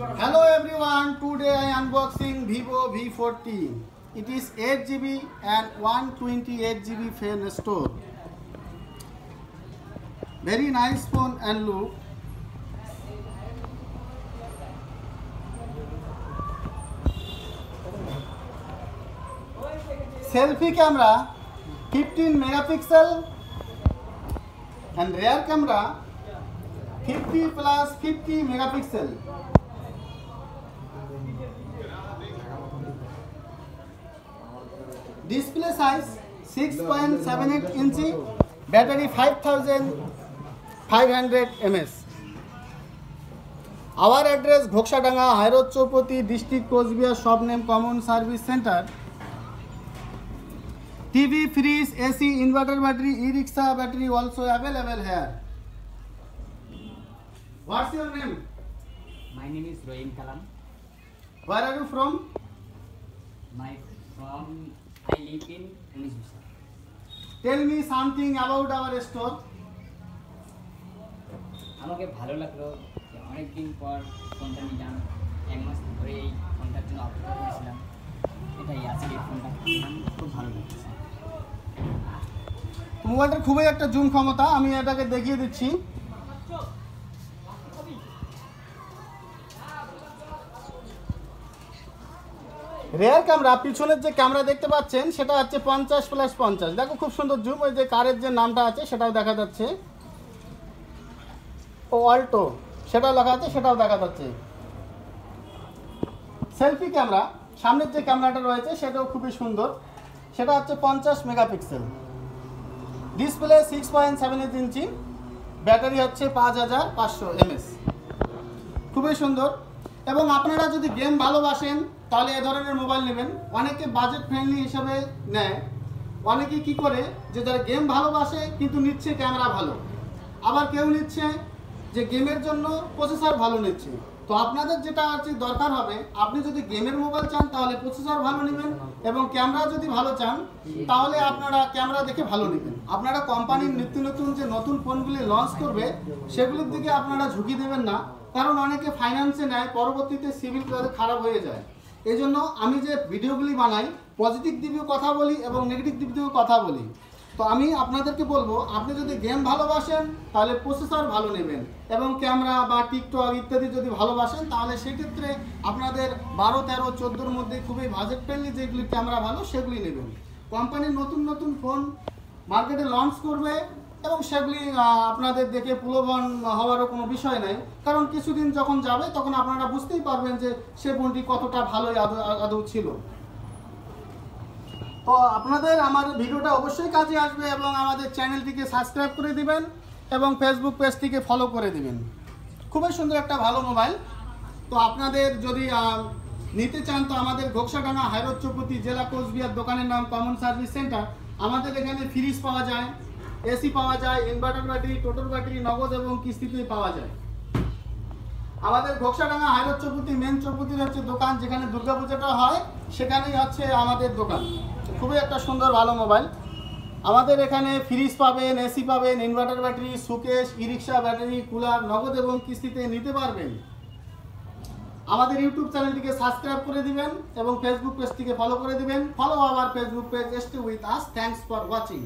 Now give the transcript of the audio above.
Hello everyone, today I am unboxing Vivo V40. It is 8GB and 128GB fan store. Very nice phone and look. Selfie camera 15 megapixel and rear camera 50 plus 50 megapixel. Display size 6.78 inch, battery 5500 mAh. Our address Ghokshaডাঙ্গা, High Road, Chowpatty, District Coachbihar, shop name Common Service Center. TV, fridge, AC, inverter battery, e-rickshaw battery also available here. What's your name? My name is Rohim Kalam. Where are you from? I live in Unisbisa. Tell me something about our store. আমাকে ভালো লাগলো যে অনেকদিন পর ফোনটা নিলাম, এক মাস ধরে এই ফোনটার জন্য অপেক্ষা করেছিলাম। এটাই আজকে এই ফোনটা কিনলাম, খুব ভালো লাগছে। মোবাইলটার খুবই একটা জুম ক্ষমতা, আমি এটাকে দেখিয়ে দিচ্ছি। রেয়ার ক্যামেরা, পিছনের যে ক্যামেরা দেখতে পাচ্ছেন সেটা হচ্ছে 50+50। দেখো খুব সুন্দর জুম, ওই যে কারের যে নামটা আছে সেটাও দেখা যাচ্ছে, ও অল্টো সেটাও লেখা আছে, সেটাও দেখা যাচ্ছে। সেলফি ক্যামেরা, সামনের যে ক্যামেরাটা রয়েছে সেটাও খুবই সুন্দর, সেটা হচ্ছে 50 মেগাপিক্সেল। ডিসপ্লে 6.78 ইঞ্চি, ব্যাটারি হচ্ছে 5500 mAh। খুবই সুন্দর। এবং আপনারা যদি গেম ভালোবাসেন তাহলে এ ধরনের মোবাইল নেবেন। অনেকে বাজেট ফ্রেন্ডলি হিসাবে নেয়, অনেকে কি করে যে যারা গেম ভালোবাসে কিন্তু নিচ্ছে ক্যামেরা ভালো, আবার কেউ নিচ্ছে যে গেমের জন্য প্রসেসর ভালো নিচ্ছে। তো আপনাদের যেটা আছে দরকার হবে, আপনি যদি গেমের মোবাইল চান তাহলে প্রসেসর ভালো নেবেন, এবং ক্যামেরা যদি ভালো চান তাহলে আপনারা ক্যামেরা দেখে ভালো নেবেন। আপনারা কোম্পানির নিত্য নতুন যে নতুন ফোনগুলি লঞ্চ করবে সেগুলির দিকে আপনারা ঝুঁকি দেবেন না, কারণ অনেকে ফাইন্যান্সে নেয়, পরবর্তীতে সিভিল তাদের খারাপ হয়ে যায়। এই জন্য আমি যে ভিডিওগুলি বানাই পজিটিভ দিক দিয়েও কথা বলি এবং নেগেটিভ দিক দিয়েও কথা বলি। তো আমি আপনাদেরকে বলবো, আপনি যদি গেম ভালোবাসেন তাহলে প্রসেসর ভালো নেবেন, এবং ক্যামেরা বা টিকটক ইত্যাদি যদি ভালোবাসেন তাহলে সেক্ষেত্রে আপনাদের 12, 13, 14-র মধ্যে খুবই বাজেট ফ্রেন্ডলি যেগুলি ক্যামেরা ভালো সেগুলি নেবেন। কোম্পানির নতুন নতুন ফোন মার্কেটে লঞ্চ করবে এবং সেগুলি আপনাদের দেখে প্রলোভন হওয়ারও কোনো বিষয় নেই, কারণ কিছুদিন যখন যাবে তখন আপনারা বুঝতেই পারবেন যে সে ফোনটি কতটা ভালোই আদৌ ছিল। তো আপনাদের আমার ভিডিওটা অবশ্যই কাজে আসবে, এবং আমাদের চ্যানেলটিকে সাবস্ক্রাইব করে দিবেন এবং ফেসবুক পেজটিকে ফলো করে দিবেন। খুবই সুন্দর একটা ভালো মোবাইল। তো আপনাদের যদি নিতে চান তো আমাদের ঘোকসাডাঙ্গা, হাই রোড, চৌপতি, জেলা কোচবিহার, দোকানের নাম কমন সার্ভিস সেন্টার। আমাদের এখানে ফ্রিজ পাওয়া যায়, এসি পাওয়া যায়, ইনভার্টার ব্যাটারি, টোটাল ব্যাটারি নগদ এবং কিস্তিতে পাওয়া যায়। আমাদের ঘোকসাডাঙ্গা, হাই রোড, চৌপতি, মেন চৌপতির হচ্ছে দোকান, যেখানে দুর্গাপূজাটা হয় সেখানেই হচ্ছে আমাদের দোকান। খুবই একটা সুন্দর ভালো মোবাইল। আমাদের এখানে ফ্রিজ পাবেন, এসি পাবেন, inverter battery, Sukesh, e-rickshaw battery, cooler নগদ এবং কিস্তিতে নিতে পারবেন। আমাদের ইউটিউব চ্যানেলটিকে সাবস্ক্রাইব করে দিবেন এবং ফেসবুক পেজটিকে ফলো করে দিবেন। Follow our Facebook page, stay with us. Thanks for watching.